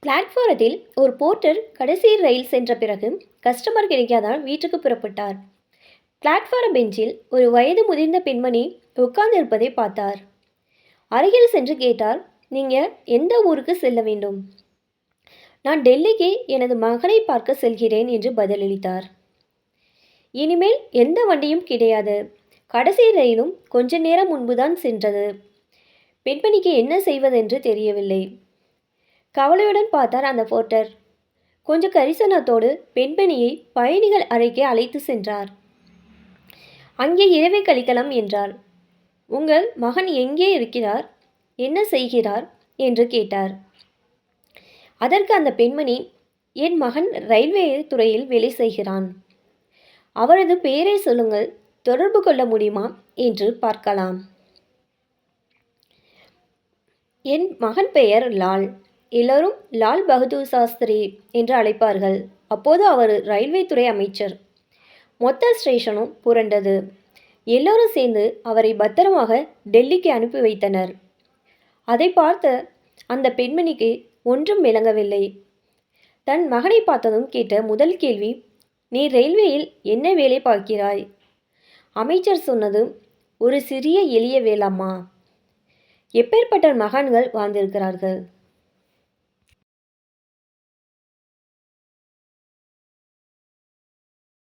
பிளாட்ஃபாரத்தில் ஒரு போர்ட்டர் கடைசி ரயில் சென்ற பிறகு கஸ்டமர் கிடைக்காதால் வீட்டுக்கு புறப்பட்டார். பிளாட்ஃபாரம் பெஞ்சில் ஒரு வயது முதிர்ந்த பெண்மணி உட்கார்ந்திருப்பதை பார்த்தார். அருகில் சென்று கேட்டார், நீங்க எந்த ஊருக்கு செல்ல வேண்டும்? நான் டெல்லிக்கு எனது மகனை பார்க்க செல்கிறேன் என்று பதிலளித்தார். இனிமேல் எந்த வண்டியும் கிடையாது. கடைசி ரயிலும் கொஞ்ச நேரம் முன்புதான் சென்றது. பெண்மணிக்கு என்ன செய்வதென்று தெரியவில்லை. கவலையுடன் பார்த்தார் அந்த போர்ட்டர். கொஞ்சம் கரிசனத்தோடு பெண்மணியை பயணிகள் அறைக்கு அழைத்து சென்றார். அங்கே இரவை கழிக்கலாம் என்றார். உங்கள் மகன் எங்கே இருக்கிறார், என்ன செய்கிறார் என்று கேட்டார். அதற்கு அந்த பெண்மணி, என் மகன் ரயில்வே துறையில் வேலை செய்கிறான். அவரது பெயரை சொல்லுங்கள், தொடர்பு கொள்ள முடியுமா என்று பார்க்கலாம். என் மகன் பெயர் லால். எல்லோரும் லால் பகதூர் சாஸ்திரி என்று அழைப்பார்கள். அப்போது அவர் ரயில்வே துறை அமைச்சர். மொத்த ஸ்டேஷனும் புரண்டது. எல்லோரும் சேர்ந்து அவரை பத்திரமாக டெல்லிக்கு அனுப்பி வைத்தனர். அதை பார்த்த அந்த பெண்மணிக்கு ஒன்றும் விளங்கவில்லை. தன் மகனை பார்த்ததும் கேட்ட முதல் கேள்வி, நீ ரயில்வேயில் என்ன வேலை பார்க்கிறாய்? அமைச்சர் சொன்னது, ஒரு சிறிய எளிய வேலைம்மா. எப்பேற்பட்ட மகான்கள் வாழ்ந்திருக்கிறார்கள்.